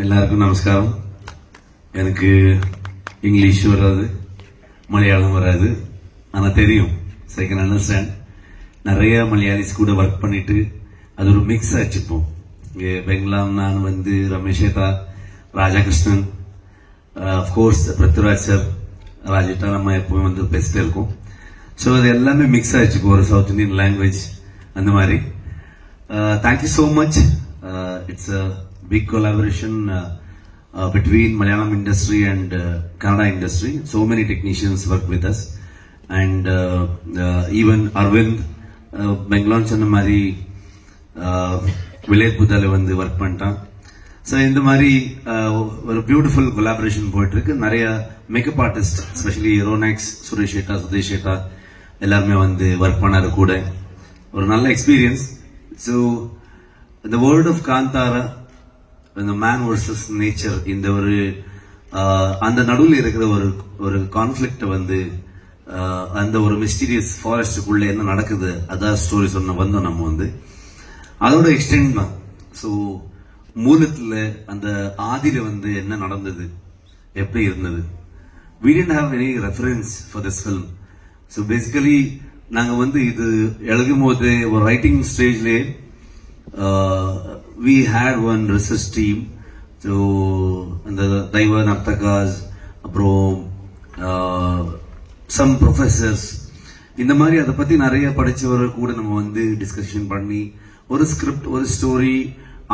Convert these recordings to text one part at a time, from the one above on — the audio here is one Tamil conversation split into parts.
எல்லாருக்கும் நமஸ்காரம். எனக்கு இங்கிலீஷ் வராது, மலையாளம் வராது, ஆனா தெரியும். So I can understand. நிறைய மலையாளிஸ் கூட ஒர்க் பண்ணிட்டு அது ஒரு மிக்ஸ் ஆச்சுப்போம். இங்கே பெங்கலாம் நான் வந்து ரமேஷேதா, ராஜகிருஷ்ணன், அஃப்கோர்ஸ் பிருத்விராஜ் சார், ராஜேட்டா நம்ம எப்பவும் வந்து பேசிட்டே இருக்கோம். ஸோ அது எல்லாமே மிக்ஸ் ஆயிடுச்சு இப்போ ஒரு சவுத் இந்தியன் லாங்குவேஜ் அந்த மாதிரி. Thank you so much. It's a big collaboration between Malayalam industry and Kannada industry. So many technicians work with us, and even Arvind Bengaluru சொன்ன மாதிரி வில்லேஜ் புத்தால வந்து ஒர்க் பண்ணிட்டான். ஸோ இந்த மாதிரி ஒரு பியூட்டிஃபுல் கொலாபரேஷன் போயிட்டு இருக்கு. நிறைய மேக்கப் ஆர்டிஸ்ட், எஸ்பெஷலி ரோனக்ஸ், சுரேஷ் ஏட்டா, சுதேஷ் ஏட்டா எல்லாருமே வந்து ஒர்க் பண்ணாரு கூட. ஒரு நல்ல எக்ஸ்பீரியன்ஸ். ஸோ இந்த வேர்ல்ட் ஆஃப் காந்தாரா, இந்த மேன் வர்சஸ் நேச்சர், இந்த ஒரு அந்த நடுவில் இருக்கிற ஒரு கான்ஃபிளிக்ட் வந்து அந்த ஒரு மிஸ்டீரியஸ் ஃபாரஸ்டுக்குள்ள என்ன நடக்குது அதான் ஸ்டோரி சொன்ன வந்தோம் நம்ம வந்து. அதோட எக்ஸ்டெண்ட் தான். ஸோ மூலத்துல அந்த ஆதியில வந்து என்ன நடந்தது, எப்படி இருந்தது. we didn't have any reference for this film. So basically நாங்க வந்து இது எழுதும் போது ஒரு ரைட்டிங் ஸ்டேஜ்ல we had one research team. So அந்த தெய்வ நர்த்தகாஸ், அப்புறம் some professors, இந்த மாதிரி அதை பத்தி நிறைய படிச்சவரை கூட நம்ம வந்து டிஸ்கஷன் பண்ணி ஒரு ஸ்கிரிப்ட், ஒரு ஸ்டோரி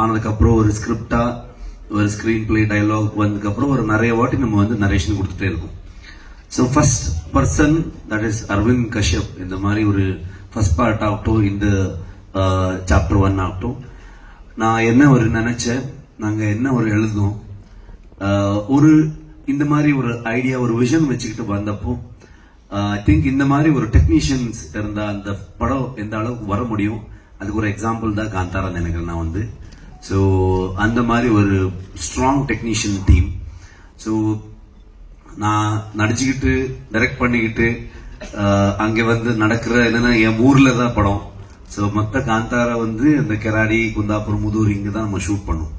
ஆனதுக்கு அப்புறம் ஒரு ஸ்கிரிப்டா, ஒரு ஸ்கிரீன் பிளே, டயலாக் வந்ததுக்கு அப்புறம் ஒரு நிறைய வாட்டி நம்ம வந்து நரேஷன் கொடுத்துட்டே இருக்கோம். So first person that is Aravind Kashyap. இந்த மாதிரி ஒரு ஃபர்ஸ்ட் பார்ட் ஆகட்டும், இந்த சாப்டர் 1 ஆகட்டும், நான் என்ன ஒரு நினைச்சேன், நாங்க என்ன ஒரு எழுதணும், ஒரு இந்த மாதிரி ஒரு ஐடியா, ஒரு விஷன் வச்சுக்கிட்டு வந்தப்போ ஐ திங்க் இந்த மாதிரி ஒரு டெக்னீஷியன்ஸ் இருந்தா அந்த படம் எந்த அளவுக்கு வர முடியும், அதுக்கு ஒரு எக்ஸாம்பிள் தான் காந்தாரா நினைக்கிறேன் நான் வந்து. ஸோ அந்த மாதிரி ஒரு ஸ்ட்ராங் டெக்னீஷியன் டீம். ஸோ நான் நடிச்சுக்கிட்டு டைரக்ட் பண்ணிக்கிட்டு அங்கே வந்து நடக்கிற என்னன்னா என் ஊர்ல தான் படம். ஸோ மொத்த காந்தாரா வந்து இந்த கெராடி, குந்தாபுரம், முதூர் இங்க தான் நம்ம ஷூட் பண்ணோம்.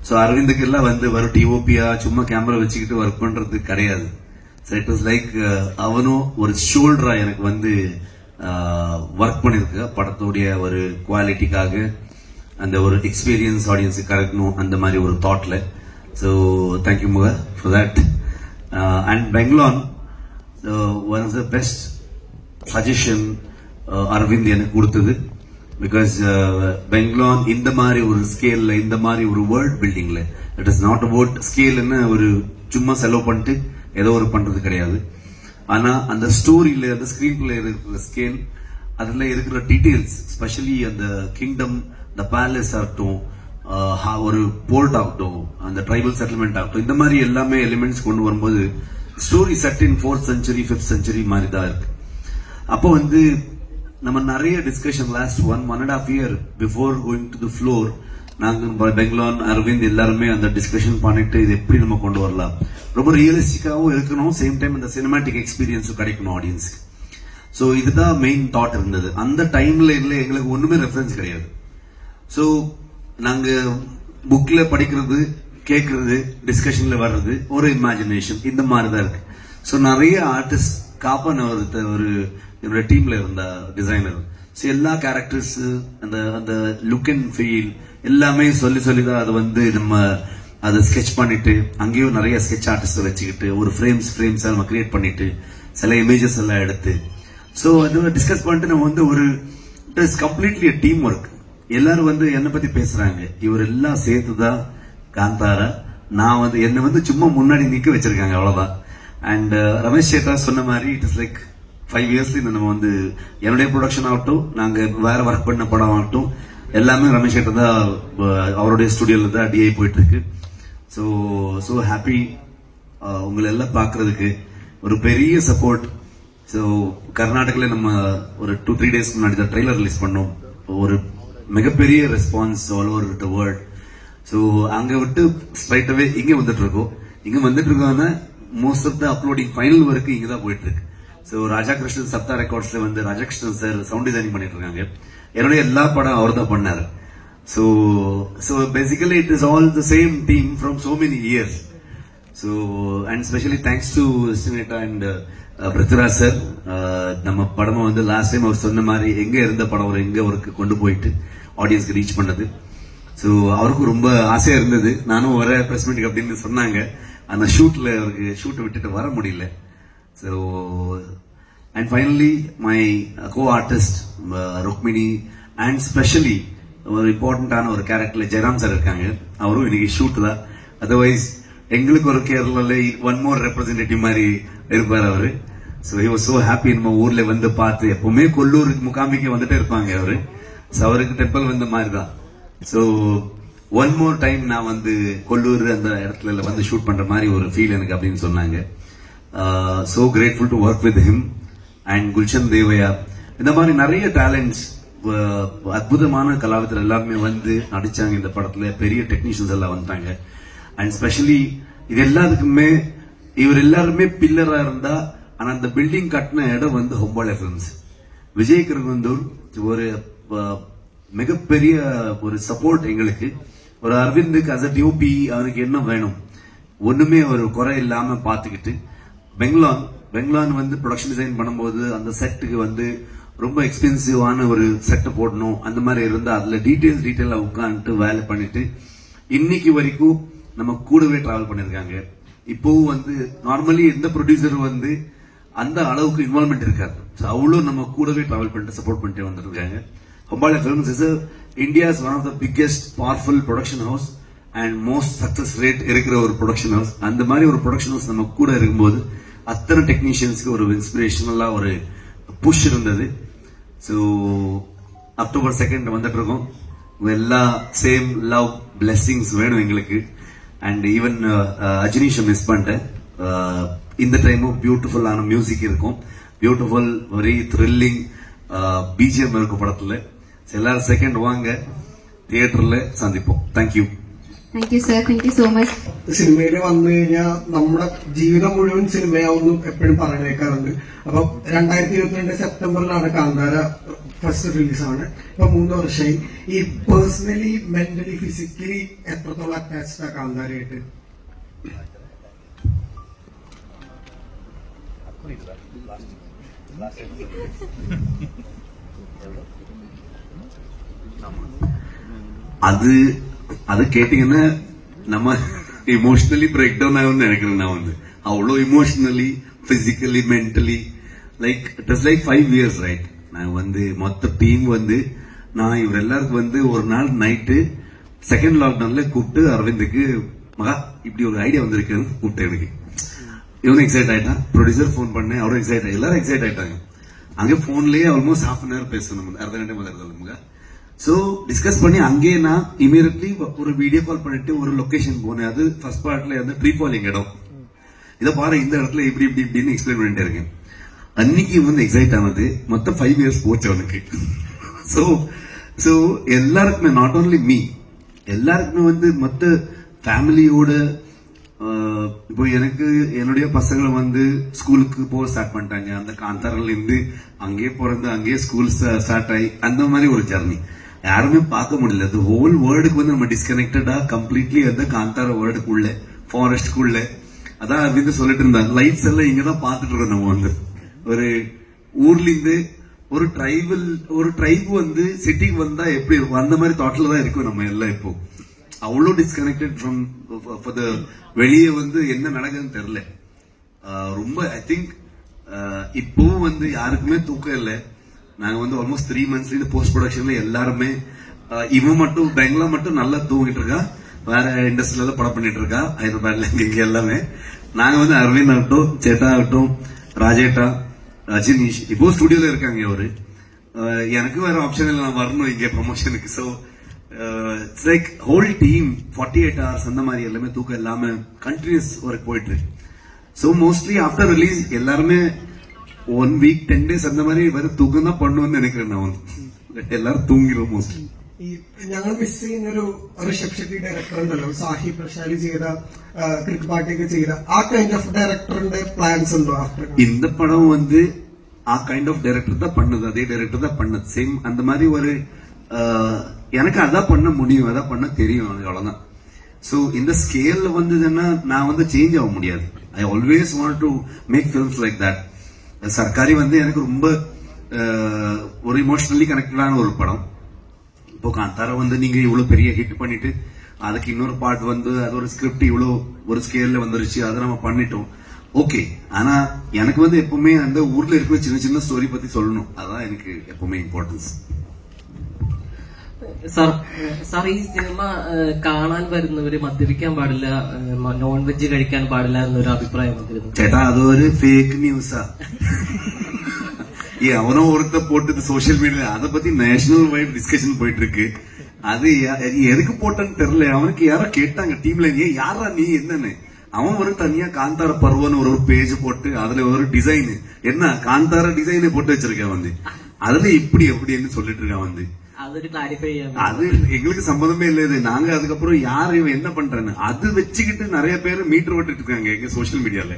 ஸோ அரவிந்துக்கு எல்லாம் வந்து வரும் டிஓபியா சும்மா கேமரா வச்சுக்கிட்டு ஒர்க் பண்றது கிடையாது. ஸோ இட் வாஸ் லைக் அவனும் ஒரு ஷோல்டரா எனக்கு வந்து ஒர்க் பண்ணிருக்க படத்துடைய ஒரு குவாலிட்டிக்காக, அந்த ஒரு எக்ஸ்பீரியன்ஸ் ஆடியன்ஸுக்கு கிடைக்கணும் அந்த மாதிரி ஒரு தாட்ல. So thank you much for that. And Bangalore one of the best suggestion Aravind எனக்கு கொடுத்தது. பிகாஸ் பெங்களூர் இந்த மாதிரி ஒரு ஸ்கேல்ல, இந்த மாதிரி ஒரு வேர்ல்ட் பில்டிங்ல, இட் இஸ் நாட் அபவுட் ஸ்கேல்னு ஒரு சும்மா செலவு பண்ணிட்டு ஏதோ ஒரு பண்றது கிடையாது. ஆனா அந்த ஸ்டோரியில, அந்த ஸ்கிரீன் பிளே இருக்கிற ஸ்கேல், அதுல இருக்கிற டீடைல்ஸ், ஸ்பெஷலி அந்த கிங்டம், இந்த பேலஸ் ஆகட்டும், ஒரு போர்ட் ஆகட்டும், அந்த ட்ரைபல் செட்டில்மெண்ட் ஆகட்டும், இந்த மாதிரி எல்லாமே எலிமெண்ட்ஸ் கொண்டு வரும்போது ஸ்டோரி செட் இன் 4th century 5th century மாதிரி தான் இருக்கு. அப்போ வந்து நம்ம நிறைய discussion last 1.5 year before going to the floor, நாங்க பெங்களூர், அரவிந்த் எல்லாருமே அந்த டிஸ்கஷன் பண்ணிட்டு இது எப்படி நம்ம கொண்டு வரலாம், ரொம்ப ரியலிஸ்டிக்காவும் இருக்கணும், சேம் டைம் இந்த சினிமாட்டிக் எக்ஸ்பீரியன்ஸும் கிடைக்கணும் ஆடியன்ஸ்க்கு. ஸோ இதுதான் மெயின் தாட் இருந்தது. அந்த டைம்ல இல்லை எங்களுக்கு ஒண்ணுமே ரெஃபரன்ஸ் கிடையாது. ஸோ நாங்க புக்ல படிக்கிறது, கேட்கறது, டிஸ்கஷன்ல வர்றது, ஒரு இமேஜினேஷன், இந்த மாதிரி தான் இருக்கு. ஸோ நிறைய ஆர்டிஸ்ட், காப்பன் ஒரு என்னோட டீம்ல இருந்த டிசைனர், ஸோ எல்லா கேரக்டர்ஸ், அந்த லுக் அண்ட் ஃபீல் எல்லாமே சொல்லி தான் அது வந்து நம்ம அதை ஸ்கெச் பண்ணிட்டு, அங்கேயும் நிறைய ஸ்கெச் ஆர்டிஸ்ட் வச்சுக்கிட்டு ஒரு ஃப்ரேம்ஸ் நம்ம கிரியேட் பண்ணிட்டு சில இமேஜஸ் எல்லாம் எடுத்து, ஸோ அது டிஸ்கஸ் பண்ணிட்டு நம்ம வந்து ஒரு it is completely team work. எல்லாரும் வந்து என்னை பத்தி பேசுறாங்க, இவர் எல்லாம் சேர்த்துதான் காந்தாரா. நான் வந்து என்னை வந்து சும்மா முன்னாடி நிக்க வச்சிருக்காங்க, அவ்வளவுதான். அண்ட் ரமேஷ் சேட்டா சொன்ன மாதிரி இட் இஸ் லைக் 5 yearsல இந்த நம்ம வந்து என்னுடைய ப்ரொடக்ஷன் ஆகட்டும், நாங்க வேற ஒர்க் பண்ண படம் ஆகட்டும், எல்லாமே ரமேஷ் சேட்டா தான் அவருடைய ஸ்டுடியோல தான் டிஐ போயிட்டு இருக்கு. ஸோ ஹாப்பி உங்களை எல்லாம் பாக்குறதுக்கு. ஒரு பெரிய சப்போர்ட். ஸோ கர்நாடகால நம்ம ஒரு 2-3 days முன்னாடி தான் ட்ரெய்லர் ரிலீஸ் பண்ணோம். ஒரு மிகப்பெரிய response all over the world. So அங்க விட்டு ஸ்ட்ரைட்டாவே இங்க வந்துட்டு இருக்கோம். Most of the uploading final work இங்க தான் போயிட்டு இருக்கு. ஸோ ராஜாகிருஷ்ணன் சப்தா ரெக்கார்ட்ஸ்ல வந்து ராஜாகிருஷ்ணன் சார் சவுண்ட் டிசைனிங் பண்ணிட்டு இருக்காங்க. என்னுடைய எல்லா படம் அவர் தான் பண்ணாரு. So basically it is all the same team from so many years. So and especially thanks to Sineta and Prithviraj sir, நம்ம படமா வந்து லாஸ்ட் டைம் அவர் சொன்ன மாதிரி எங்க இருந்த படம் ஒரு எங்க ஒருக்கு கொண்டு போயிட்டு ஆடியன்ஸ்க்கு ரீச் பண்ணது. ஸோ அவருக்கு ரொம்ப ஆசையா இருந்தது, நானும் வர பிரஸ் மீட்டுக்கு அப்படின்னு சொன்னாங்க. அந்த ஷூட்ல அவருக்கு ஷூட்டை விட்டுட்டு வர முடியல. So and finally my co artist Rukmini and specially ஒரு இம்பார்ட்டன்டான ஒரு கேரக்டர்ல ஜெயராம் சார் இருக்காங்க. அவரும் இன்னைக்கு ஷூட் தான். அதர்வைஸ் எங்களுக்கு ஒரு கேரளால ஒன் மோர் ரெப்ரஸன்டேட்டிவ் மாதிரி இருப்பார் அவரு. So he was so happy நம்ம ஊர்ல வந்து பார்த்து. எப்பவுமே கொல்லூருக்கு முகாமிக்கு வந்துட்டே இருப்பாங்க அவரு. ஸோ அவருக்கு டெம்பிள் வந்த மாதிரி தான். ஸோ ஒன் மோர் டைம் நான் வந்து கொல்லூர் அந்த இடத்துல வந்து ஷூட் பண்ற மாதிரி ஒரு ஃபீல் எனக்கு அப்படின்னு சொன்னாங்க. So grateful to work with him and Gulshan தேவையா. இந்த மாதிரி நிறைய டேலண்ட்ஸ், அற்புதமான கலாவிதர் எல்லாருமே வந்து நடிச்சாங்க இந்த படத்துல. பெரிய டெக்னீஷியன்ஸ் எல்லாம் வந்தாங்க. அண்ட் ஸ்பெஷலி இது எல்லாத்துக்குமே இவர் எல்லாருமே பில்லரா இருந்தா. ஆனா அந்த பில்டிங் கட்டின இடம் வந்து ஹொம்பாலே ஃபிலிம்ஸ். விஜய் கிருகந்தூர் ஒரு மிகப்பெரிய ஒரு சப்போர்ட் எங்களுக்கு. ஒரு அரவிந்துக்கு அஸ் அ டிஓபி அவனுக்கு என்ன வேணும் ஒண்ணுமே ஒரு குறை இல்லாம பாத்துக்கிட்டு பெங்களூர் வந்து ப்ரொடக்ஷன் டிசைன் பண்ணும்போது அந்த செட்டுக்கு வந்து ரொம்ப எக்ஸ்பென்சிவான ஒரு செட்டை போடணும். அந்த மாதிரி இருந்தா அதுல டீட்டெயிலா உட்காந்துட்டு வேலை பண்ணிட்டு இன்னைக்கு வரைக்கும் நம்ம கூடவே டிராவல் பண்ணிருக்காங்க. இப்போவும் வந்து நார்மலி எந்த ப்ரொடியூசர் வந்து அந்த அளவுக்கு இன்வால்மெண்ட் இருக்காது. அவ்வளவு நம்ம கூடவே டிராவல் பண்ணிட்டு சப்போர்ட் பண்ணிட்டு வந்துருக்காங்க. Hombale Films is India's one of the biggest powerful production house and most success rate இருக்கிற ஒரு ப்ரொடக்ஷன் ஹவுஸ். அந்த மாதிரி ஒரு ப்ரொடக்ஷன் ஹவுஸ் நம்ம கூட இருக்கும்போது அத்தனை டெக்னீஷியன்ஸ்க்கு ஒரு இன்ஸ்பிரேஷனலா ஒரு புஷ் இருந்தது. ஸோ அக்டோபர் 2 வந்துட்டு இருக்கோம். எல்லா சேம் லவ் பிளெஸிங்ஸ் வேணும் எங்களுக்கு. அண்ட் ஈவன் அஜினீஷை மிஸ் பண்ணிட்டேன். இந்த டைமும் பியூட்டிஃபுல்லான மியூசிக் இருக்கும், பியூட்டிஃபுல் வெரி த்ரில்லிங் பிஜிஎம் இருக்கும் படத்துல. எல்லாரும் செகண்ட் வாங்க, തിയേറ്ററിൽ സന്ധിപ്പോ. Thank you. Thank you sir, thank you so much. സിനിമയിൽ വന്നു കഴിഞ്ഞാൽ നമ്മുടെ ജീവിതം മുഴുവൻ സിനിമയാവുന്നു എപ്പോഴും പറഞ്ഞേക്കാറുണ്ട്. അപ്പൊ 2022 സെപ്റ്റംബറിലാണ് കാന്താര ഫസ്റ്റ് റിലീസാണ്. ഇപ്പൊ 3 വർഷമായി. ഈ പേഴ്സണലി മെന്റലി ഫിസിക്കലി എത്രത്തോളം അറ്റാച്ച്ഡ് ആ കാന്താരയായിട്ട്? அது கேட்டீங்கன்னா நம்ம இமோஷனலி பிரேக் டவுன் ஆகும்னு நினைக்கிறேன். நான் வந்து அவ்வளோ emotionally physically mentally like it is like 5 years right. நான் வந்து மொத்த டீம் வந்து நான் இவர் எல்லாருக்கும் வந்து ஒரு நாள் நைட்டு செகண்ட் லாக்டவுன்ல கூப்பிட்டு அரவிந்துக்கு மகா இப்படி ஒரு ஐடியா வந்திருக்குன்னு கூப்பிட்டேன். எனக்கு இவனும் எக்ஸைட் ஆயிட்டான். ப்ரொடியூசர் போன் பண்ணேன், அவரும் எக்ஸைட் ஆகி எல்லாரும் எக்ஸைட் ஆயிட்டாங்க. அங்கே போன்லயே ஆல்மோஸ்ட் ½ hour பேசணும், அரை கண்டே முதல்ல. சோ டிஸ்கஸ் பண்ணி அங்கே நான் இமீடியட்லி ஒரு வீடியோ கால் பண்ணிட்டு ஒரு லொகேஷன் போனேன். அது ஃபர்ஸ்ட் பார்ட்ல வந்து ட்ரீ ஃபாலிங் இடம். இதை பாரு, இந்த இடத்துல இப்படி இப்படி இப்படின்னு எக்ஸ்பிளைன் பண்ணிட்டே இருக்கேன். அன்னைக்கு வந்து எக்ஸைட் ஆனது மொத்தம் 5 years போச்சு அவனுக்கு. சோ எல்லாருக்குமே நாட் ஓன்லி மீ, எல்லாருக்குமே வந்து மொத்த ஃபேமிலியோட இப்போ எனக்கு என்னுடைய பசங்களை வந்து ஸ்கூலுக்கு போக ஸ்டார்ட் பண்ணிட்டாங்க. அந்த காந்தாரில இருந்து அங்கேயே பிறந்து அங்கேயே ஸ்கூல் ஸ்டார்ட் ஆகி அந்த மாதிரி ஒரு ஜர்னி யாருமே பார்க்க முடியல. அது ஹோல் வேர்ல்டுக்கு வந்து நம்ம டிஸ்கனெக்டடா கம்ப்ளீட்லி அந்த காந்தார வேர்ல்டுக்குள்ள ஃபாரஸ்ட்குள்ள. அதான் அப்படின்னு சொல்லிட்டு இருந்தாங்க. லைட்ஸ் எல்லாம் இங்கதான் பாத்துட்டு இருக்கோம். நம்ம வந்து ஒரு ஊர்ல இருந்து ஒரு ட்ரைப் வந்து சிட்டிக்கு வந்தா எப்படி இருக்கும் அந்த மாதிரி தாட்ல தான் இருக்கும் நம்ம எல்லாம். இப்போ அவ்வளோ டிஸ்கனெக்டட் ஃப்ரம் வெளியே வந்து என்ன நடக்குதுன்னு தெரியல. ரொம்ப ஐ திங்க் இப்பவும் வந்து யாருக்குமே தூக்கம் இல்லை. நாங்க வந்து ஆல்மோஸ்ட் 3 months போஸ்ட் ப்ரொடக்ஷன்ல எல்லாருமே இவன் மட்டும் பெங்களூர் மட்டும் நல்லா தூங்கிட்டு இருக்கா. வேற இண்டஸ்ட்ரியில படம் பண்ணிட்டு இருக்கா ஹைதராபாத்ல இங்க எல்லாமே. நாங்க வந்து அரவிந்த் ஆகட்டும், சேட்டா ஆகட்டும், ராஜேட்டா, அஜினீஷ் இப்போ ஸ்டுடியோல இருக்காங்க. அவரு எனக்கு வேற ஆப்ஷன் இல்லை, நான் வரணும் இங்க ப்ரமோஷனுக்கு. So it's like whole team 48 hours அந்த மாதிரி எல்லாமே தூக்கம் இல்லாம கண்டினியூஸ் ஒர்க் போயிட்டு இருக்கு. ஸோ மோஸ்ட்லி ஆஃப்டர் ரிலீஸ் எல்லாருமே 1 week 10 days அந்த மாதிரி வேற தூக்கம் தான் பண்ணுவேன்னு நினைக்கிறேன். நான் வந்து എല്ലാവരും തൂങ്ങിരും മോസ്റ്റ്ലി. ഞങ്ങൾ മിസ് ചെയ്യുന്നൊരു ഋഷഭ് ഷെട്ടി ഡയറക്ടർ ഉണ്ടല്ലോ, സാഹിബ് പ്രശാലി ചെയ്ത ക്രിക്ക് പാട്ടൊക്കെ ചെയ്ത ആ കൈൻഡ് ഓഫ് ഡയറക്ടറിന്റെ പ്ലാൻസ് ഉണ്ടോ ആഫ്റ്റർ? இந்த படம் வந்து ஆ கைண்ட் ஆஃப் டைரக்டர் தான் பண்ணது, அதே டைரக்டர் தான் பண்ணது. சேம் அந்த மாதிரி ஒரு எனக்கு அதான் பண்ண முடியும், அதான் பண்ண தெரியும், அவ்வளவுதான். சோ இந்த ஸ்கேல்ல வந்ததுன்னா நான் வந்து சேஞ்ச் ஆக முடியாது. I always want to make films like that. சர்க்காரி வந்து எனக்கு ரொம்ப ஒரு இமோஷனலி கனெக்டடான ஒரு படம். இப்போ காந்தாரா வந்து நீங்க இவ்வளவு பெரிய ஹிட் பண்ணிட்டு அதுக்கு இன்னொரு பார்ட் வந்து அது ஒரு ஸ்கிரிப்ட் இவ்வளவு ஒரு ஸ்கேல்ல வந்துருச்சு, அதை நம்ம பண்ணிட்டோம், ஓகே. ஆனா எனக்கு வந்து எப்பவுமே அந்த ஊர்ல இருக்கிற சின்ன சின்ன ஸ்டோரி பத்தி சொல்லணும், அதான் எனக்கு எப்பவுமே இம்பார்ட்டன்ஸ். സാർ ഈ സിനിമ കാണാൻ വരുന്നവര് മദ്യപിക്കാൻ പാടില്ല, നോൺ വെജ് കഴിക്കാൻ പാടില്ല എന്നൊരു അഭിപ്രായം വന്നിരുന്നു. ചേട്ടാ അതൊരു ഫേക്ക് ന്യൂസാ. அவனோ ஒருத்த போட்டது சோசியல் மீடியா, அதை பத்தி நேஷனல் வைட் டிஸ்கஷன் போயிட்டு இருக்கு. அது எதுக்கு போட்டன்னு தெரியல. அவனுக்கு யாரோ கேட்டாங்க டீம்ல, யாரா நீ என்னன்னு. அவன் ஒரு தனியா காந்தார பருவன்னு ஒரு பேஜ் போட்டு அதுல ஒரு டிசைன், என்ன காந்தார டிசைனை போட்டு வச்சிருக்கேன் வந்து, அதுல இப்படி எப்படின்னு சொல்லிட்டு இருக்கான் வந்து. அது எங்களுக்கு சம்பந்தமே இல்ல. இது நாங்க அதுக்கப்புறம் யாரு இவன் என்ன பண்றேன்னு அது வச்சுக்கிட்டு நிறைய பேர் மீட்டர் விட்டுட்டு இருக்காங்க எங்க சோசியல் மீடியால.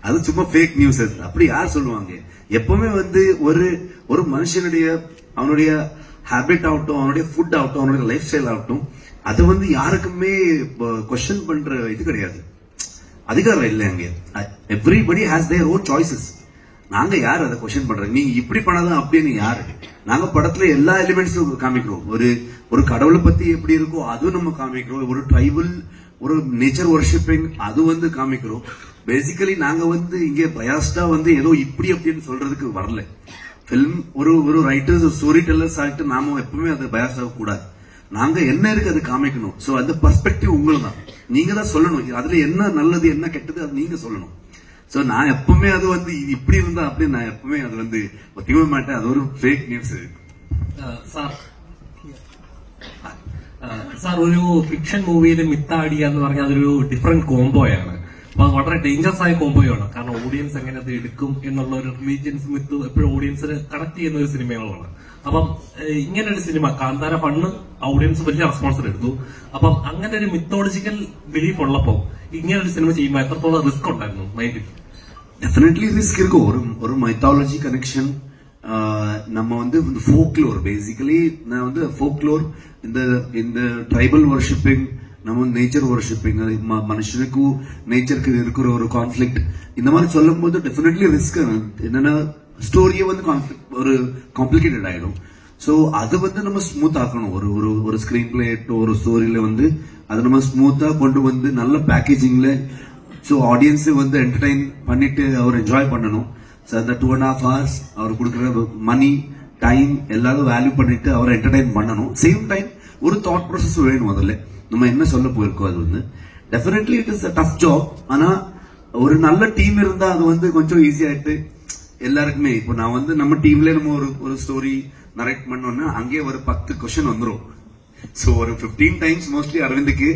அது சும்மா ஃபேக் நியூஸ். அப்படி யார் சொல்லுவாங்க? எப்பவுமே வந்து ஒரு மனுஷனுடைய அவனுடைய ஹேபிட் ஆகட்டும், அவனுடைய ஃபுட் ஆகட்டும், அவனுடைய லைஃப் ஸ்டைல் ஆகட்டும், அது வந்து யாருக்குமே கொஸ்டின் பண்ற இது கிடையாது, அதிகாரம் இல்லை அங்க. Everybody has their own choices. நாங்க யார் அதை கொஸ்டின் பண்றோம்? நீங்க இப்படி பண்ணாதான் அப்படின்னு யாரு? நாங்க படத்துல எல்லா எலிமெண்ட்ஸும் காமிக்கிறோம். ஒரு கடவுளை பத்தி எப்படி இருக்கோ அதுவும் நம்ம காமிக்கிறோம். ஒரு ட்ரைபல், ஒரு நேச்சர் வொர்ஷிப்பிங் அது வந்து காமிக்கிறோம். பேசிக்கலி நாங்க வந்து இங்க பயாஸ்டா வந்து ஏதோ இப்படி அப்படின்னு சொல்றதுக்கு வரல. பிலிம் ஒரு ரைட்டர்ஸ், ஸ்டோரி டெல்லர்ஸ் ஆகிட்டு நாம எப்பவுமே அது பயாஸ் ஆக கூடாது. நாங்க என்ன இருக்கு அது காமிக்கணும். சோ அந்த பெர்ஸ்பெக்டிவ் உங்களுக்கு தான், நீங்க தான் சொல்லணும். அதுல என்ன நல்லது என்ன கெட்டது அது நீங்க சொல்லணும். சோ நான் எப்பவுமே அது வந்து இப்படி இருந்தா அப்படி நான் எப்பவுமே அது வந்து ஒத்திக்க மாட்டேன். அது ஒரு ஃபேக் நியூஸ். സാർ ഒരു ഫിക്ഷൻ മൂവിയിൽ മിത്താടിയ എന്ന് പറഞ്ഞാൽ അതൊരു ഡിഫറെന്റ് കോംബോയാണ്. അപ്പൊ അത് വളരെ ഡേഞ്ചറസ് ആയ കോംബോയാണ്. കാരണം ഓഡിയൻസ് എങ്ങനെ അത് എടുക്കും എന്നുള്ള ഒരു റിലീജിയൻസ് മിത്ത് എപ്പോഴും ഓഡിയൻസിന് കണക്ട് ചെയ്യുന്ന ഒരു സിനിമകളാണ്. അപ്പം ഇങ്ങനെ ഒരു സിനിമ കാന്താര ഫണ്ണ് ഓഡിയൻസ് വലിയ റെസ്പോൺസ് എടുത്തു. അപ്പം അങ്ങനെ ഒരു മിത്തോളജിക്കൽ ബിലീഫ് ഉള്ളപ്പോ ഇങ്ങനെ ഒരു സിനിമ ചെയ്യുമ്പോൾ എത്രത്തോളം റിസ്ക് ഉണ്ടായിരുന്നു മൈൻഡിൽ? டெஃபினெட்லி ரிஸ்க் இருக்கும். ஒரு மைத்தாலஜி கனெக்ஷன். நம்ம வந்து ஃபோக்லோர், பேசிக்கலி நான் வந்து ஃபோக்லோர், இந்த ட்ரைபல் வர்ஷிப்பிங், நம்ம நேச்சர் வர்ஷிப்பிங், மனுஷனுக்கும் நேச்சருக்கு இருக்கிற ஒரு கான்ஃபிளிக்ட், இந்த மாதிரி சொல்லும் போது டெஃபினெட்லி ரிஸ்க். என்னன்னா ஸ்டோரியே வந்து ஒரு காம்ப்ளிகேட்டட் ஆயிடும். சோ அது வந்து நம்ம ஸ்மூத் ஆக்கணும். ஒரு ஸ்கிரீன் பிளே ஒரு ஸ்டோரியில வந்து அதை நம்ம ஸ்மூத்தா கொண்டு வந்து நல்ல பேக்கேஜிங்ல, சோ ஆடியன்ஸ் வந்து என்டர்டைன் பண்ணிட்டு அவர் என்ஜாய் பண்ணணும். சோ அந்த 2.5 hours அவர் கொடுக்குற மணி டைம் எல்லாரும் வேல்யூ பண்ணிட்டு அவரை என்டர்டைன் பண்ணணும். சேம் டைம் ஒரு தாட் ப்ராசஸ் வேணும். அதுல நம்ம என்ன சொல்ல போயிருக்கோம் அது வந்து definitely it is a tough job. ஆனா ஒரு நல்ல டீம் இருந்தா அது வந்து கொஞ்சம் ஈஸி ஆயிட்டு எல்லாருக்குமே. இப்போ நான் வந்து நம்ம டீம்ல நம்ம ஒரு ஸ்டோரி நரேட் பண்ணோம்னா அங்கே ஒரு 10 கொஸ்டின் வந்துரும். சோ ஒரு 15 டைம்ஸ் மோஸ்ட்லி அரவிந்துக்கு,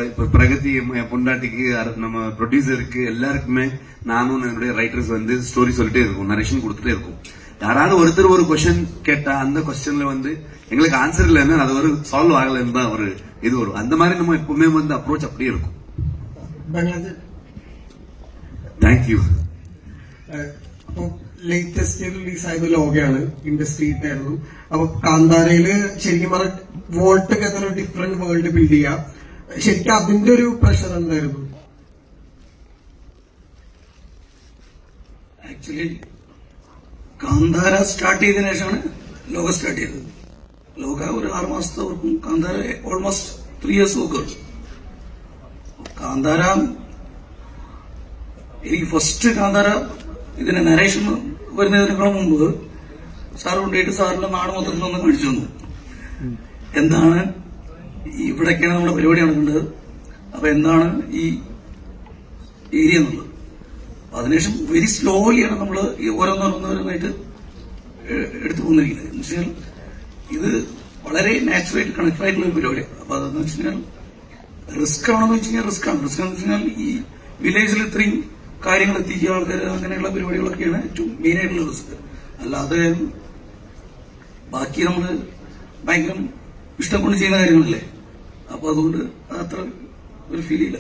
இப்ப பிரகதி பொண்டாட்டிக்கு, நம்ம ப்ரொடியூசருக்கு, எல்லாருக்குமே நானும் என்னுடைய ரைட்டர்ஸ் வந்து ஸ்டோரி சொல்லிட்டே இருக்கும், நரேஷன் கொடுத்துட்டே இருக்கும். யாராவது ஒருத்தர் ஒரு கொஸ்டின் கேட்டா அந்த கொஸ்டின்ல வந்து எங்களுக்கு ஆன்சர் இல்லைன்னா அது ஒரு சால்வ் ஆகலன்னு தான் ஒரு இது வரும். அந்த மாதிரி நம்ம எப்பவுமே வந்து அப்ரோச் அப்படியே இருக்கும். Thank you. അപ്പൊ ലേറ്റസ്റ്റ് റിലീസ് ആയത് ലോകയാണ്, ഇൻഡസ്ട്രി ആയിരുന്നു. അപ്പൊ കാന്താരയില് ശരിക്കും പറഞ്ഞ volt together different world build ചെയ്യാം. ശരിക്കും അതിന്റെ ഒരു പ്രഷർ എന്തായിരുന്നു? ആക്ച്വലി കാന്താര സ്റ്റാർട്ട് ചെയ്തതിനു ശേഷമാണ് ലോക സ്റ്റാർട്ട് ചെയ്തത്. ലോക ഒരു 6 മാസത്തെ വർക്കും കാന്താര ഓൾമോസ്റ്റ് 3 years വർക്കും. കാന്താര എനിക്ക് ഫസ്റ്റ് കാന്താര ഇതിന്റെ നരേഷൻ വരുന്നതിനേക്കാൾ മുമ്പ് സാർ കൊണ്ടുപോയിട്ട് സാറിന്റെ നാട് മൊത്തത്തിൽ ഒന്ന് കാണിച്ചു തന്നു. എന്താണ് ഇവിടേക്കാണ് നമ്മുടെ പരിപാടി നടക്കേണ്ടത്, അപ്പൊ എന്താണ് ഈ ഏരിയ എന്നുള്ളത്. അതിനുശേഷം വെരി സ്ലോലിയാണ് നമ്മൾ ഓരോന്നോരോന്നോരോന്നായിട്ട് എടുത്തു പോന്നിരിക്കുന്നത്. എന്ന് വെച്ചാൽ ഇത് വളരെ നാച്ചുറലായിട്ട് കണക്ട് ആയിട്ടുള്ള ഒരു പരിപാടിയാണ്. അപ്പൊ അതെന്ന് വെച്ച് കഴിഞ്ഞാൽ റിസ്ക് ആണെന്ന് വെച്ച് കഴിഞ്ഞാൽ റിസ്ക് ആണ്. റിസ്ക് എന്ന് വെച്ച് കഴിഞ്ഞാൽ ഈ വില്ലേജിൽ ഇത്രയും കാര്യങ്ങൾ എത്തിക്കുക, ആൾക്കാർ അങ്ങനെയുള്ള പരിപാടികളൊക്കെയാണ് ഏറ്റവും മെയിൻ ആയിട്ടുള്ള റിസ്ക്. അല്ലാതെ ബാക്കി നമ്മൾ ഭയങ്കര ഇഷ്ടം കൊണ്ട് ചെയ്യുന്ന കാര്യങ്ങളല്ലേ. അപ്പൊ അതുകൊണ്ട് അത്ര ഒരു ഫീൽ ഇല്ല.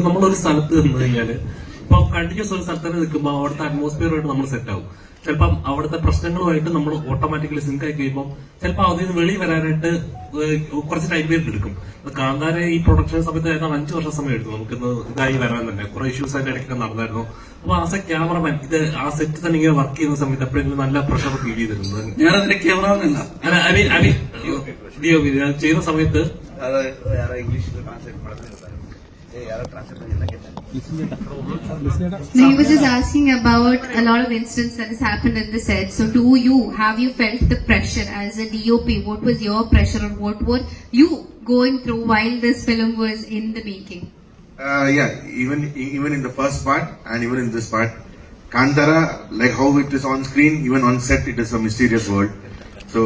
നമ്മളൊരു സ്ഥലത്ത് നിന്ന് കഴിഞ്ഞാല് കണ്ടിന്യൂസ് ഒരു സ്ഥലത്ത് തന്നെ നിൽക്കുമ്പോൾ അവിടുത്തെ അറ്റ്മോസ്ഫിയറുമായിട്ട് നമ്മൾ സെറ്റ് ആവും. ചിലപ്പം അവിടുത്തെ പ്രശ്നങ്ങളുമായിട്ട് നമ്മൾ ഓട്ടോമാറ്റിക്കലി സിങ്ക് ആയി കഴിയുമ്പോൾ ചിലപ്പോൾ അതിൽ നിന്ന് വെളി വരാനായിട്ട് കുറച്ച് ടൈം പീരീഡ് എടുക്കും. കാന്താര ഈ പ്രൊഡക്ഷൻ സമയത്ത് 5 വർഷം സമയം എടുത്തു നമുക്കിന്ന് ഇതായി വരാൻ തന്നെ. കുറെ ഇഷ്യൂസ് ആയിട്ട് ഇടയ്ക്ക് നടന്നായിരുന്നു. അപ്പൊ ആസ് എ ക്യാമറമാൻ ഇത് ആ സെറ്റ് തന്നെ ഇങ്ങനെ വർക്ക് ചെയ്യുന്ന സമയത്ത് എപ്പോഴെങ്കിലും നല്ല പ്രഷർ ഫീൽ ചെയ്തിരുന്നത്? ഞാനതിന്റെ ക്യാമറമാനല്ല, ചെയ്യുന്ന സമയത്ത് No, you were just asking about a lot of incidents that has happened in the set. So have you felt the pressure as a DOP? What was your pressure, or what were you going through while this film was in the making? Yeah, even in the first part and even in this part, Kantara, like how it is on screen, even on set, it is a mysterious world. So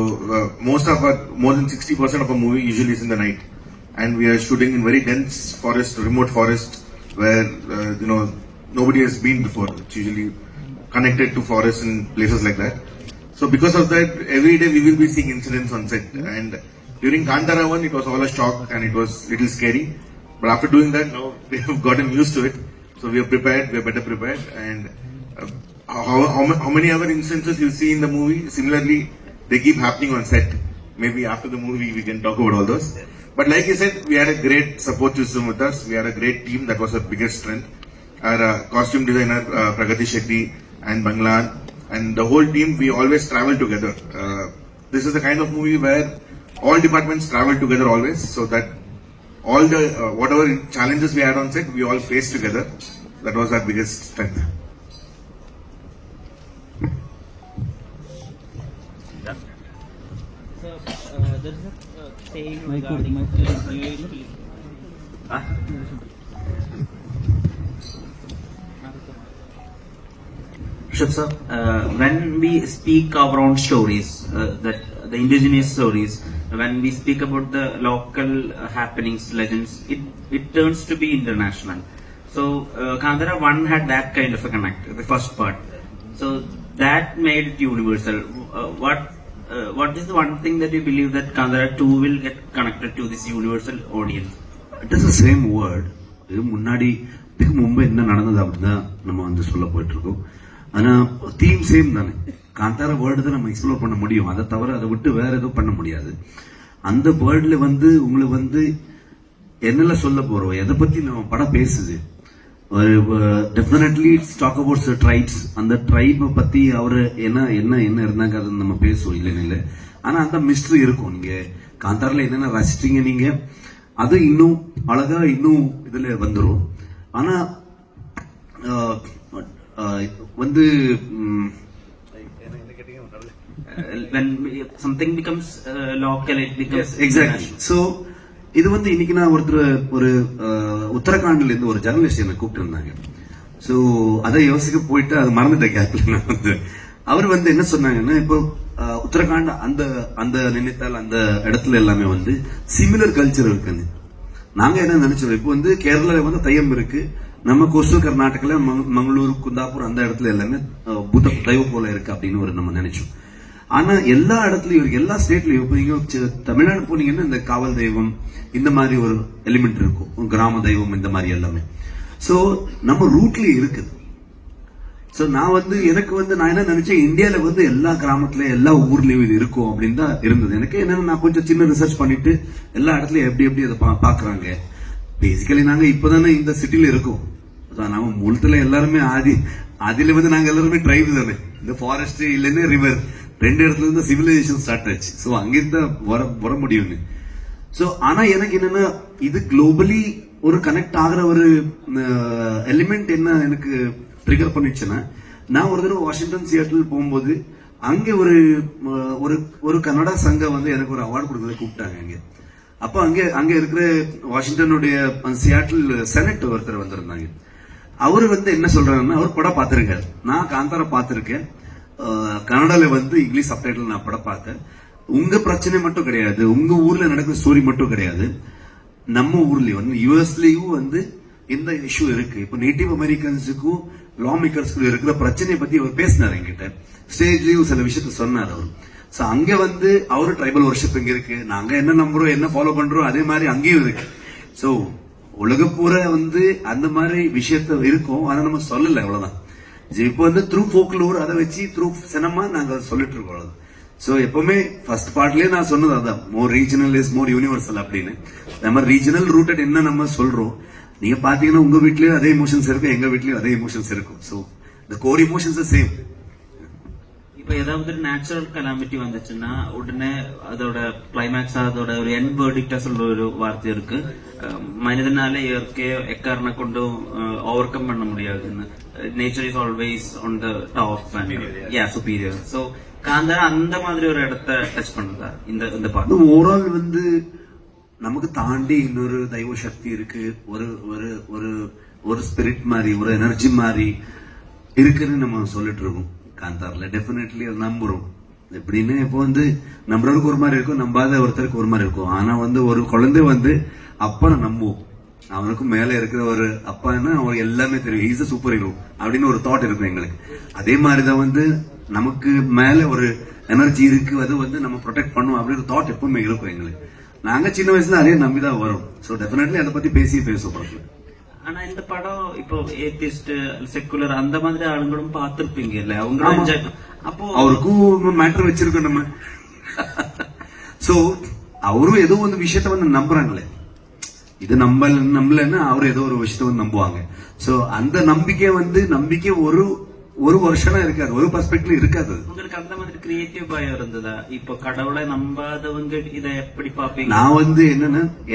more than 60% of a movie usually is in the night, and we are shooting in very dense forest, remote forest, where nobody has been before. It's usually connected to forests and places like that. So because of that, every day we will be seeing incidents on set. And during Kantara 1, it was all a shock and it was little scary. But after doing that, now we have gotten used to it. So we are prepared, we are better prepared. And how many other instances you see in the movie, similarly, they keep happening on set. Maybe after the movie we can talk about all those. But like you said, we had a great support system with us. We had a great team. That was our biggest strength. Our costume designer, Pragati Shetty and Banglan, and the whole team, we always travel together. This is the kind of movie where all departments travel together always, so that all the whatever challenges we had on set, we all faced together. That was our biggest strength. There is a saying regarding Sir, when we speak our own stories, that the indigenous stories, when we speak about the local happenings, legends, it turns to be international. So Kantara 1 had that kind of a connect, the first part. So that made it universal. What is the one thing that you believe that Kantara 2 will get connected to this universal audience? It is the same word. இது முன்னாடி இதுக்கு முன்பு என்ன நடந்தது அப்படிதான் நம்ம வந்து சொல்ல போயிட்டு இருக்கோம். ஆனா தீம் சேம் தானே. காந்தார வேர்டு தான் நம்ம எக்ஸ்ப்ளோர் பண்ண முடியும். அதை தவிர அதை விட்டு வேற எதுவும் பண்ண முடியாது. அந்த வேர்ட்ல வந்து உங்களுக்கு வந்து என்னெல்லாம் சொல்ல போறோம், எதை பத்தி நம்ம படம் பேசுது. Definitely talk about tribes. அந்த ட்ரைபை பத்தி அவரு என்ன இருந்தாங்க அதை நம்ம பேசுவோம், இல்லைன்னு. ஆனா அந்த மிஸ்ட்ரி இருக்கும். நீங்க காந்தாரில என்னென்ன ரசிச்சீங்க நீங்க, அது இன்னும் அழகா இன்னும் இதுல வந்துடும். ஆனா வந்து when something becomes local, it becomes exactly. So இது வந்து இன்னைக்கு நான் ஒரு உத்தரகாண்ட்ல இருந்து ஒரு ஜெர்னலிஸ்ட் என்ன கூப்பிட்டு இருந்தாங்க. சோ அதை யோசிக்க போயிட்டு அது மறந்துட்டேன் கேட்கல. நான் வந்து அவர் வந்து என்ன சொன்னாங்கன்னா, இப்போ உத்தரகாண்ட் அந்த நினைத்தால் அந்த இடத்துல எல்லாமே வந்து சிமிலர் கல்ச்சர் இருக்குன்னு நாங்க என்ன நினைச்சோம். இப்போ வந்து கேரளால வந்து தையம் இருக்கு, நம்ம கோஸ்டல் கர்நாடகால மங்களூர் குந்தாப்பூர் அந்த இடத்துல எல்லாமே புத்த தெய்வ போல இருக்கு அப்படின்னு ஒரு நம்ம நினைச்சோம். ஆனா எல்லா இடத்துலயும் இருக்கு, எல்லா ஸ்டேட்லயும். இப்போ நீங்க தமிழ்நாடு போனீங்கன்னா இந்த காவல் தெய்வம் இந்த மாதிரி ஒரு எலிமெண்ட் இருக்கும், கிராம தெய்வம் இந்த மாதிரி எல்லாமே. சோ நம்ம ரூட்லயே இருக்குது. சோ நான் வந்து எனக்கு வந்து நான் என்ன நினைச்சேன், இந்தியால வந்து எல்லா கிராமத்துல எல்லா ஊர்லயும் இது இருக்கும் அப்படின்னு தான் இருந்தது. எனக்கு என்னன்னா நான் கொஞ்சம் சின்ன ரிசர்ச் பண்ணிட்டு எல்லா இடத்துலயும் எப்படி அதை பாக்குறாங்க. பேசிக்கலி நாங்க இப்பதானே இந்த சிட்டில இருக்கோம். நம்ம முழுத்துல எல்லாருமே ஆதியில வந்து நாங்க எல்லாருமே ட்ரைப் தானே. இந்த ஃபாரஸ்ட் இல்லைன்னு ரிவர் ரெண்டு இடத்துல இருந்து சிவிலைசேஷன் ஸ்டார்ட் ஆச்சு. சோ அங்கிருந்து வர முடியும்னு. சோ ஆனா எனக்கு என்னன்னா இது குளோபலி ஒரு கனெக்ட் ஆகிற ஒரு எலிமெண்ட் என்ன எனக்கு ட்ரிகர் பண்ணிடுச்சுன்னா, நான் ஒரு தடவை வாஷிங்டன் சியாட்டில் போகும்போது அங்க ஒரு கன்னடா சங்கம் வந்து எனக்கு ஒரு அவார்டு கொடுக்கறதுக்கு கூப்பிட்டாங்க அங்க. அப்ப அங்க இருக்கிற வாஷிங்டனுடைய சியாட்டில் செனட் ஒருத்தர் வந்திருந்தாங்க. அவரு வந்து என்ன சொல்றாருன்னா, அவர் படம் பார்த்திருக்காரு. நான் காந்தார பார்த்திருக்கேன், கன்னடால வந்து இங்கிலீஷ் சப்டைட்டில் நான் படம் பார்த்தேன். உங்க பிரச்சனை மட்டும் கிடையாது, உங்க ஊர்ல நடக்கிற ஸ்டோரி மட்டும் கிடையாது, நம்ம ஊர்லயும் வந்து யுஎஸ்லயும் வந்து இந்த இஷ்யூ இருக்கு. இப்ப நேட்டிவ் அமெரிக்கன்ஸுக்கும் லா மேக்கர்ஸ்க்கும் இருக்கிற பிரச்சனையை பத்தி அவர் பேசினார் என்கிட்ட. ஸ்டேஜ்லயும் சில விஷயத்த சொன்னார் அவர். சோ அங்க வந்து அவரு ட்ரைபல் வர்ஷிப் இங்க இருக்கு, நாங்க என்ன நம்புறோம் என்ன ஃபாலோ பண்றோம் அதே மாதிரி அங்கேயும் இருக்கு. சோ உலகப்பூர வந்து அந்த மாதிரி விஷயத்த இருக்கும், ஆனா நம்ம சொல்லல, அவ்வளவுதான். இப்போ வந்து த்ரூ ஃபோக்லோர் அதை வச்சு த்ரூ சினிமா நாங்க சொல்லிட்டு இருக்கோம், அவ்வளவுதான். சோ எப்பவுமே ஃபர்ஸ்ட் பார்ட்லயே நான் சொன்னது அதான், மோர் ரீஜனல் இஸ் மோர் யூனிவர்சல் அப்படின்னு. நம்ம ரீஜனல் ரூட்டட் என்ன நம்ம சொல்றோம், நீங்க பாத்தீங்கன்னா உங்க வீட்லயும் அதே இமோஷன்ஸ் இருக்கும், எங்க வீட்லயும் அதே இமோஷன்ஸ் இருக்கும். So the core emotions are same. இப்ப ஏதாவது ஒரு நேச்சுரல் கலாமிட்டி வந்துச்சுன்னா உடனே அதோட கிளைமேக்ஸ், அதோட ஒரு எண்ட் வேர்டிக்டா சொல்ற ஒரு வார்த்தை இருக்கு, மனிதனால இயற்கையை எக்காரண கொண்டும் ஓவர் கம் பண்ண முடியாதுன்னு. Nature is always on the top and superior. So Kantara அந்த மாதிரி ஒரு இடத்த டச் பண்ணுதா இந்த பாட்டு? ஓவரால் வந்து நமக்கு தாண்டி இன்னொரு தெய்வ சக்தி இருக்கு, ஒரு ஒரு ஒரு ஒரு ஸ்பிரிட் மாதிரி, ஒரு எனர்ஜி மாதிரி இருக்குன்னு நம்ம சொல்லிட்டு இருக்கோம் காந்தாரில். டெஃபினெட்லி அது நம்புறோம். எப்படின்னு இப்போ வந்து நம்புறவருக்கு ஒரு மாதிரி இருக்கும், நம்பாத ஒருத்தருக்கு ஒரு மாதிரி இருக்கும். ஆனா வந்து ஒரு குழந்தை வந்து அப்பனை நம்புவோம், அவனுக்கும் மேல இருக்கிற ஒரு அப்பான்னா அவனுக்கு எல்லாமே தெரியும், ஹீஸ் அ சூப்பர் ஹீரோ அப்படின்னு ஒரு தாட் இருக்கும் எங்களுக்கு. அதே மாதிரிதான் வந்து நமக்கு மேல ஒரு எனர்ஜி இருக்கு, அது வந்து நம்ம ப்ரொடெக்ட் பண்ணுவோம் அப்படின்னு ஒரு தாட் எப்பவுமே இருக்கும் எங்களுக்கு. நாங்க சின்ன வயசுல அதே நம்பிதான் வரும். சோ டெஃபினெட்லி அதை பத்தி பேசுவோம் படத்துல. ஆனா இந்த படம் இப்போ ஏத்திஸ்ட் செக்குலர் அந்த மாதிரி ஆளுங்களும் பார்த்திருப்பீங்க இல்ல, அவங்க அப்போ அவருக்கும் மேட்டர் வச்சிருக்கோம் நம்ம. சோ அவரும் ஏதோ ஒரு விஷயத்த வந்து நம்புறாங்களே, இது நம்பலன்னா அவரு ஏதோ ஒரு விஷயத்த வந்து நம்புவாங்க. சோ அந்த நம்பிக்கை ஒரு வருஷம் இருக்காது, ஒரு பெர்ஸ்பெக்டிவ் இருக்காது. உங்களுக்கு அந்த மாதிரி கிரியேட்டிவ் பயம் இருந்ததா? இப்போ கடவுளை நம்பாதவங்க இதை எப்படி பாப்பீங்க? நான் வந்து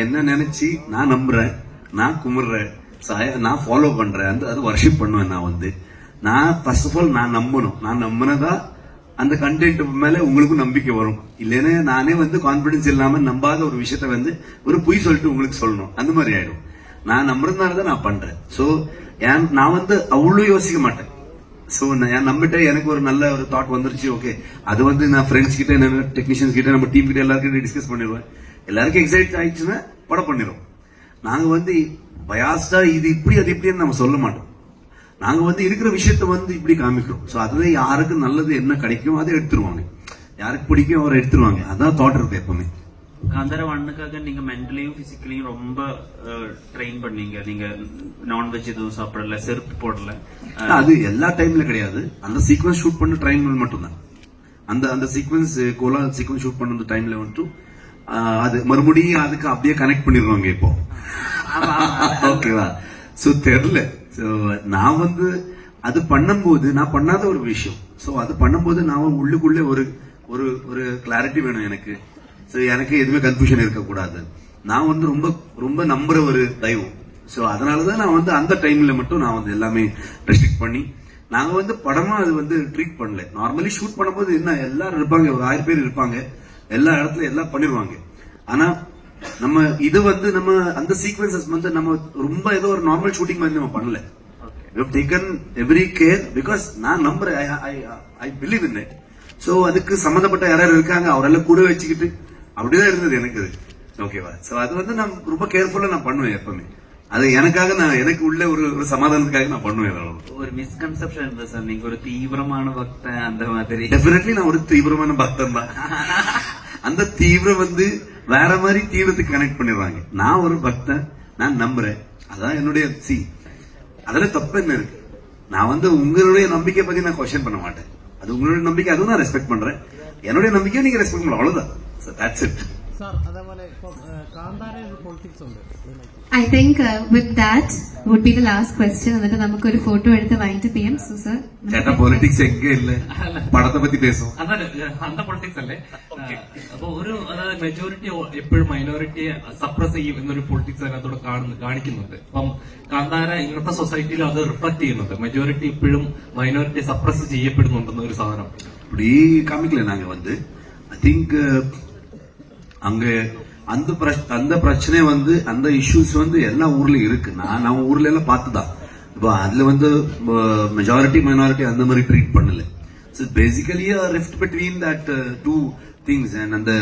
என்ன நினைச்சு நான் நம்புறேன், நான் கும்பிடுறேன், நான் ஃபாலோ பண்றேன், அது வர்ஷிப் பண்ணுவேன். நான் ஃபர்ஸ்ட் ஆஃப் ஆல் நான் நம்பணும், நான் நம்பினதா அந்த கண்டென்ட் மேல உங்களுக்கும் நம்பிக்கை வரும். இல்லைன்னா நானே வந்து கான்பிடன்ஸ் இல்லாம நம்பாத ஒரு விஷயத்த வந்து ஒரு பொய் சொல்லிட்டு உங்களுக்கு சொல்லணும், அந்த மாதிரி ஆயிடும். நான் நம்புறதுனாலதான் நான் பண்றேன். சோ நான் வந்து அவ்வளவு யோசிக்க மாட்டேன். சோ நான் நம்பிட்டேன், எனக்கு ஒரு நல்ல ஒரு தாட் வந்துருச்சு, ஓகே, அது வந்து நான் ஃப்ரெண்ட்ஸ் கிட்ட, டெக்னீஷியன்ஸ் கிட்ட, நம்ம டீம் கிட்ட எல்லாருக்கிட்ட டிஸ்கஸ் பண்ணிடுவேன். எல்லாருக்கும் எக்ஸைட் ஆயிடுச்சுன்னா படம் பண்ணிடுவோம். நாங்க வந்து பயாஸ்டா இது இப்படி அது இப்படின்னு நம்ம சொல்ல மாட்டோம். நாங்க வந்து இருக்கிற விஷயத்த வந்து இப்படி காமிக்கிறோம். சோ அதுல யாருக்கு நல்லது என்ன கிடைக்கும் அதை எடுத்துருவாங்க, யாருக்கு பிடிக்கும் அவரை எடுத்துருவாங்க. அதான் தாட் இருக்கு எப்பவுமே. காந்தாரா 1க்காக நீங்க மென்டலியும் பிசிக்கலியும் ரொம்ப ட்ரெயின் பண்ணீங்க. நீங்க நான்வெஜ் எதுவும் சாப்பிடல, செருப்பு போடல. அது எல்லா டைம்ல கிடையாது, அந்த சீக்வன்ஸ் ஷூட் பண்ண டைம் மட்டும்தான். அந்த சீக்வன்ஸ் கோலா சீக்வன்ஸ் ஷூட் பண்ண டைம்ல வந்துட்டு அது மறுபடியும் அதுக்கு அப்படியே கனெக்ட் பண்ணிடுவாங்க இப்போ. ஓகேவா? சோ தெரியல. சோ நான் வந்து அது பண்ணும்போது நான் பண்ணாத ஒரு விஷயம். சோ அது பண்ணும்போது நான் உள்ளுக்குள்ளே ஒரு கிளாரிட்டி வேணும் எனக்கு. சோ எனக்கு எதுவுமே கன்ஃபியூஷன் இருக்கக்கூடாது. நான் வந்து ரொம்ப ரொம்ப நம்புற ஒரு தெய்வம். சோ அதனாலதான் நான் வந்து அந்த டைம்ல மட்டும் நான் வந்து எல்லாமே ரெஸ்ட்ரிக்ட் பண்ணி, நாங்க வந்து படமா அது வந்து ட்ரீட் பண்ணல. நார்மலி ஷூட் பண்ணும்போது என்ன எல்லாரும் இருப்பாங்க, ஒரு 1000 பேர் இருப்பாங்க, எல்லா இடத்துல எல்லாம் பண்ணிருவாங்க. ஆனா நம்ம இது வந்து நம்ம அந்த சீக்வன்சஸ் வந்து நம்ம ரொம்ப ஏதோ ஒரு நார்மல் ஷூட்டிங் மாதிரி நம்ம பண்ணல. We have taken every care because நான் நம்புறேன், I believe in it. So அதுக்கு சம்பந்தப்பட்ட யாராவது இருக்காங்க, அவரெல்லாம் கூட வச்சுக்கிட்டு அப்படிதான் இருந்தது எனக்கு. ஓகேவா? சோ அது வந்து நான் ரொம்ப கேர்ஃபுல்லா நான் பண்ணுவேன் எப்பவுமே. அது எனக்காக எனக்கு உள்ள ஒரு சமாதானத்துக்காக நான் பண்ணுவேன். ஒரு மிஸ்கன்செப்ஷன் இருந்தது சார், நீங்க ஒரு தீவிரமான பக்தன் அந்த மாதிரி. டெஃபினெட்லி நான் ஒரு தீவிரமான பக்தன் தான். அந்த தீவிரம் வந்து வேற மாதிரி தீவிரத்துக்கு கனெக்ட் பண்ணிடுறாங்க. நான் ஒரு பக்தன், நான் நம்புறேன், அதான் என்னுடைய அதுல தப்பு என்ன இருக்கு? நான் வந்து உங்களுடைய நம்பிக்கை பத்தி நான் கொஸ்டின் பண்ண மாட்டேன். அது உங்களுடைய நம்பிக்கை, அதுவும் நான் ரெஸ்பெக்ட் பண்றேன். என்னுடைய நம்பிக்கையை நீங்க ரெஸ்பெக்ட் பண்ணலாம், அவ்வளவுதான். That's it. I think with that would be the last question. എന്നിട്ട് നമുക്ക് ഒരു ഫോട്ടോ എടുത്ത് വൈൻഡ് അപ്പ് ചെയ്യാം. സോ സർ, ചേട്ടാ പൊളിറ്റിക്സ് എங்கே ഇല്ല, പടത്തെ പറ്റി പേസും. அந்த പൊളിറ്റിക്സ് അല്ലേ? അപ്പൊ ഒരു അതായത് മെജോറിറ്റി എപ്പോഴും മൈനോറിറ്റിയെ സപ്രസ് ചെയ്യും എന്നൊരു പൊളിറ്റിക്സ് അതിനകത്തോടെ കാണിക്കുന്നുണ്ട്. അപ്പം കാന്താര ഇന്നത്തെ സൊസൈറ്റിയിൽ അത് റിഫ്ലക്ട് ചെയ്യുന്നുണ്ട്. മെജോറിറ്റി ഇപ്പോഴും മൈനോറിറ്റി സപ്രസ് ചെയ്യപ്പെടുന്നുണ്ടെന്ന ഒരു സാധനം இப்படி காமிக்கல. நாங்க வந்து ஐ திங்க் அங்க அந்த பிரச்சனை வந்து அந்த இஷ்யூஸ் வந்து எல்லா ஊர்லயும் இருக்கு. நான் ஊர்ல எல்லாம் பார்த்துதான். இப்போ அதுல வந்து மெஜாரிட்டி மைனாரிட்டி அந்த மாதிரி ட்ரீட் பண்ணல. Basically rift between that two things. And அந்த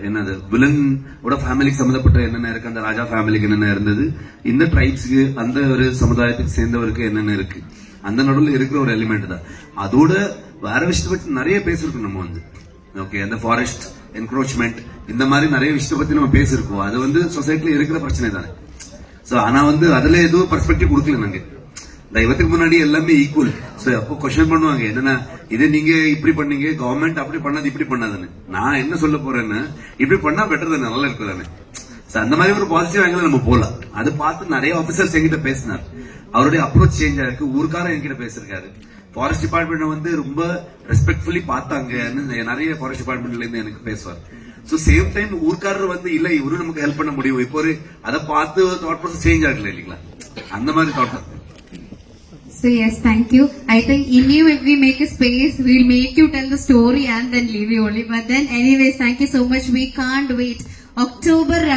என்னது வில்லனோட ஃபேமிலிக்கு சம்பந்தப்பட்ட என்னென்ன இருக்கு, அந்த ராஜா ஃபேமிலிக்கு என்னென்ன இருந்தது, இந்த ட்ரைப்ஸ்க்கு அந்த ஒரு சமுதாயத்துக்கு சேர்ந்தவருக்கு என்னென்ன இருக்கு, அந்த நடுவில் இருக்கிற ஒரு எலிமெண்ட் தான். அதோட வேற விஷயத்தை பத்தி நிறைய பேசிருக்கோம் நம்ம வந்து. ஓகே, அந்த ஃபாரஸ்ட் என்க்ரோச்மெண்ட் இந்த மாதிரி நிறைய விஷயத்தை பத்தி நம்ம பேசிருக்கோம். அது வந்து சொசைட்டில இருக்கிற பிரச்சனை தானே. சோ ஆனா வந்து அதுல எதுவும் பெர்ஸ்பெக்டிவ் கொடுக்கல நாங்க. தெய்வத்துக்கு முன்னாடி எல்லாமே ஈக்குவல். சோ அப்போ கொஸ்டின் பண்ணுவாங்க, என்னன்னா இது நீங்க இப்படி பண்ணீங்க, கவர்மெண்ட் அப்படி பண்ணது இப்படி பண்ணாதுன்னு. நான் என்ன சொல்ல போறேன்னா, இப்படி பண்ணா பெட்டர் தானே, நல்லா இருக்கு தானே. அந்த மாதிரி ஒரு பாசிட்டிவ் ஆங்கிள் நம்ம போலாம். அது பார்த்து நிறைய ஆபீசர்ஸ் என்கிட்ட பேசினார். அவருடைய அப்ரோச் சேஞ்ச் ஆயிருக்கு. ஊருக்காரன் என்கிட்ட பேசிருக்காரு. ஃபாரஸ்ட் டிபார்ட்மெண்ட் வந்து ரொம்ப ரெஸ்பெக்ட்ஃபுல்லி பார்த்தாங்கன்னு நிறைய ஃபாரஸ்ட் டிபார்ட்மெண்ட்ல இருந்து எனக்கு பேசுவார். சோ சேம் டைம் ஊர்க்காரர் வந்து இல்ல இவரு நமக்கு ஹெல்ப் பண்ண முடியும், இப்போ ஒரு அதை பார்த்து தாட் ப்ராசஸ் சேஞ்ச் ஆகல இல்லீங்களா, அந்த மாதிரி thought. So yes, thank you. I think in you, if we make a space, we'll make you tell the story and then leave you only. But then anyways, thank you so much. We can't wait. October